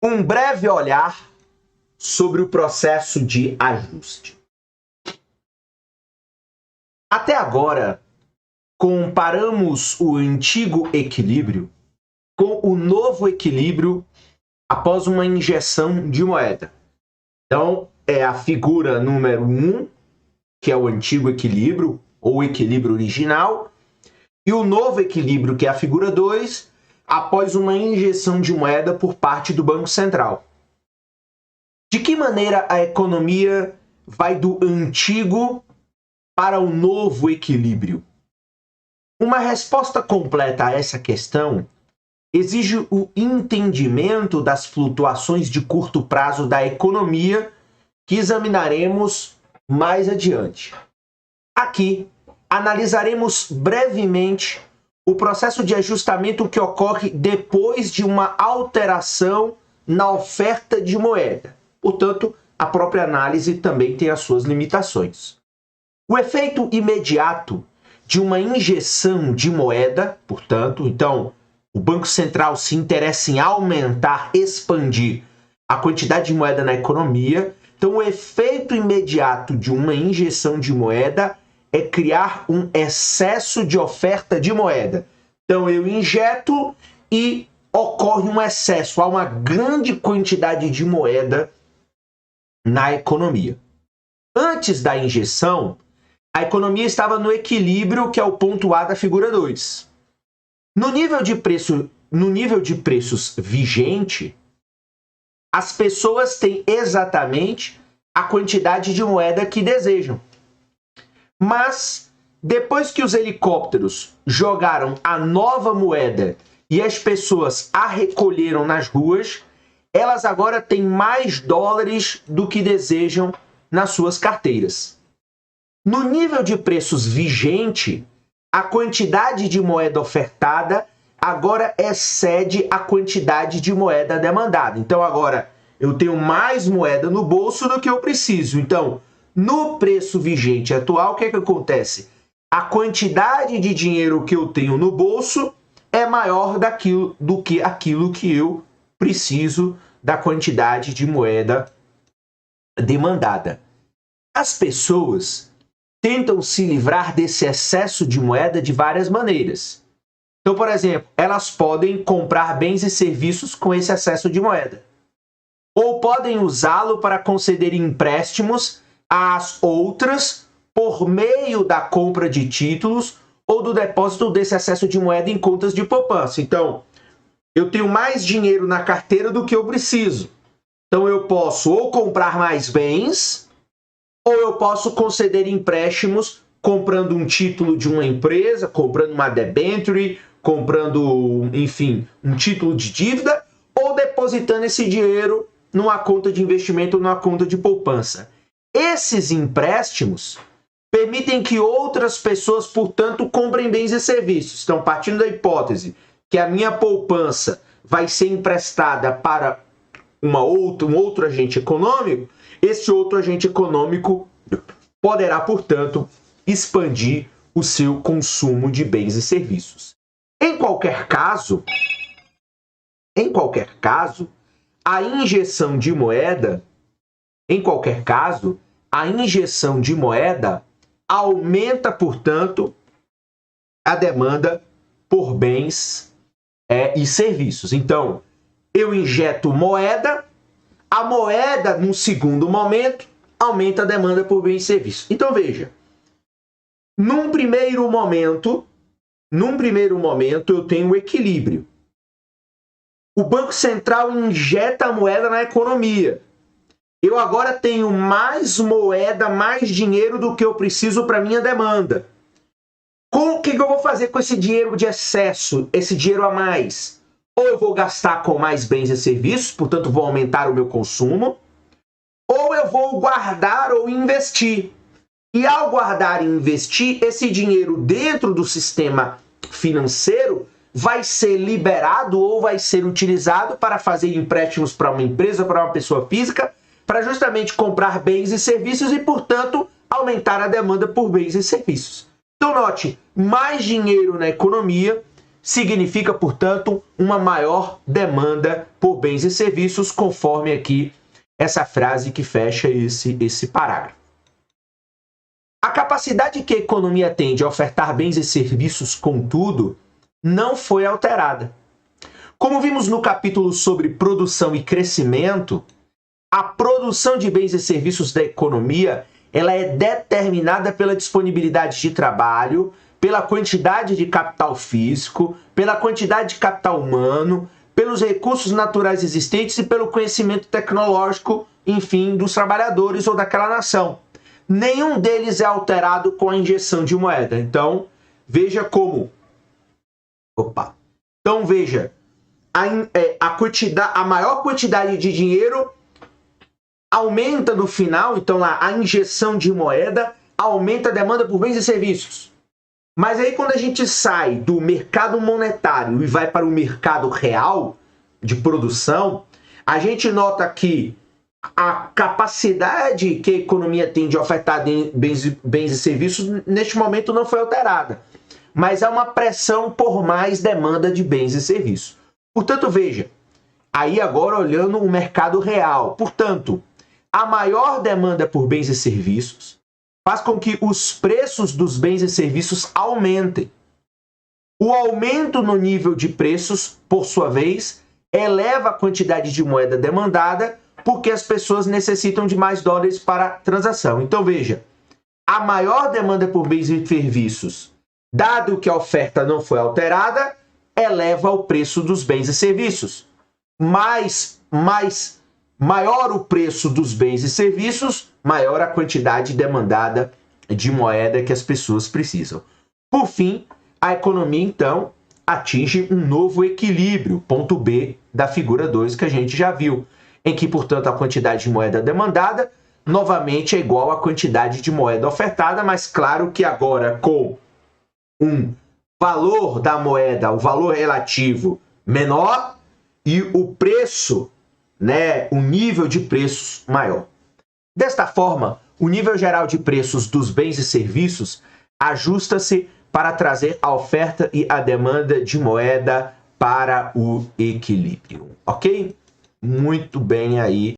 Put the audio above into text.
Um breve olhar sobre o processo de ajuste. Até agora, comparamos o antigo equilíbrio com o novo equilíbrio após uma injeção de moeda. Então, é a figura número 1, que é o antigo equilíbrio, ou equilíbrio original, e o novo equilíbrio, que é a figura 2, após uma injeção de moeda por parte do Banco Central. De que maneira a economia vai do antigo para o novo equilíbrio? Uma resposta completa a essa questão exige o entendimento das flutuações de curto prazo da economia que examinaremos mais adiante. Aqui, analisaremos brevemente o processo de ajustamento que ocorre depois de uma alteração na oferta de moeda. Portanto, a própria análise também tem as suas limitações. O efeito imediato de uma injeção de moeda, portanto, então, o Banco Central se interessa em aumentar, expandir a quantidade de moeda na economia. Então, o efeito imediato de uma injeção de moeda é criar um excesso de oferta de moeda. Então, eu injeto e ocorre um excesso, há uma grande quantidade de moeda na economia. Antes da injeção, a economia estava no equilíbrio, que é o ponto A da figura 2. No nível de preços vigente, as pessoas têm exatamente a quantidade de moeda que desejam. Mas, depois que os helicópteros jogaram a nova moeda e as pessoas a recolheram nas ruas, elas agora têm mais dólares do que desejam nas suas carteiras. No nível de preços vigente, a quantidade de moeda ofertada agora excede a quantidade de moeda demandada. Então agora eu tenho mais moeda no bolso do que eu preciso. Então, no preço vigente atual, o que é que acontece? A quantidade de dinheiro que eu tenho no bolso é maior do que aquilo que eu preciso da quantidade de moeda demandada. As pessoas tentam se livrar desse excesso de moeda de várias maneiras. Então, por exemplo, elas podem comprar bens e serviços com esse excesso de moeda. Ou podem usá-lo para conceder empréstimos às outras por meio da compra de títulos ou do depósito desse excesso de moeda em contas de poupança. Então, eu tenho mais dinheiro na carteira do que eu preciso. Então, eu posso ou comprar mais bens, ou eu posso conceder empréstimos comprando um título de uma empresa, comprando uma debenture, comprando, enfim, um título de dívida, ou depositando esse dinheiro numa conta de investimento ou numa conta de poupança. Esses empréstimos permitem que outras pessoas, portanto, comprem bens e serviços. Então, partindo da hipótese que a minha poupança vai ser emprestada para um outro agente econômico, esse outro agente econômico poderá, portanto, expandir o seu consumo de bens e serviços. Em qualquer caso, a injeção de moeda aumenta, portanto, a demanda por bens e serviços. Então, eu injeto moeda, a moeda, num segundo momento, aumenta a demanda por bens e serviços. Então, veja, num primeiro momento, eu tenho um equilíbrio. O Banco Central injeta a moeda na economia. Eu agora tenho mais moeda, mais dinheiro do que eu preciso para minha demanda. O que eu vou fazer com esse dinheiro de excesso, esse dinheiro a mais? Ou eu vou gastar com mais bens e serviços, portanto vou aumentar o meu consumo, ou eu vou guardar ou investir. E ao guardar e investir, esse dinheiro dentro do sistema financeiro vai ser liberado ou vai ser utilizado para fazer empréstimos para uma empresa, para uma pessoa física, para justamente comprar bens e serviços e, portanto, aumentar a demanda por bens e serviços. Então, note, mais dinheiro na economia significa, portanto, uma maior demanda por bens e serviços, conforme aqui essa frase que fecha esse parágrafo. A capacidade que a economia tem de ofertar bens e serviços, contudo, não foi alterada. Como vimos no capítulo sobre produção e crescimento, a produção de bens e serviços da economia ela é determinada pela disponibilidade de trabalho, pela quantidade de capital físico, pela quantidade de capital humano, pelos recursos naturais existentes e pelo conhecimento tecnológico, enfim, dos trabalhadores ou daquela nação. Nenhum deles é alterado com a injeção de moeda. Então, veja como... Então, veja, a maior quantidade de dinheiro aumenta no final, então a injeção de moeda aumenta a demanda por bens e serviços. Mas aí quando a gente sai do mercado monetário e vai para o mercado real de produção, a gente nota que a capacidade que a economia tem de ofertar bens e serviços neste momento não foi alterada. Mas há uma pressão por mais demanda de bens e serviços. Portanto, veja, aí agora olhando o mercado real. Portanto, a maior demanda por bens e serviços faz com que os preços dos bens e serviços aumentem. O aumento no nível de preços, por sua vez, eleva a quantidade de moeda demandada porque as pessoas necessitam de mais dólares para a transação. Então, veja, a maior demanda por bens e serviços, dado que a oferta não foi alterada, eleva o preço dos bens e serviços. Maior o preço dos bens e serviços, maior a quantidade demandada de moeda que as pessoas precisam. Por fim, a economia, então, atinge um novo equilíbrio, ponto B da figura 2 que a gente já viu, em que, portanto, a quantidade de moeda demandada novamente é igual à quantidade de moeda ofertada, mas claro que agora com um valor da moeda, o valor relativo menor e o preço, o nível de preços maior. Desta forma, o nível geral de preços dos bens e serviços ajusta-se para trazer a oferta e a demanda de moeda para o equilíbrio, ok? Muito bem aí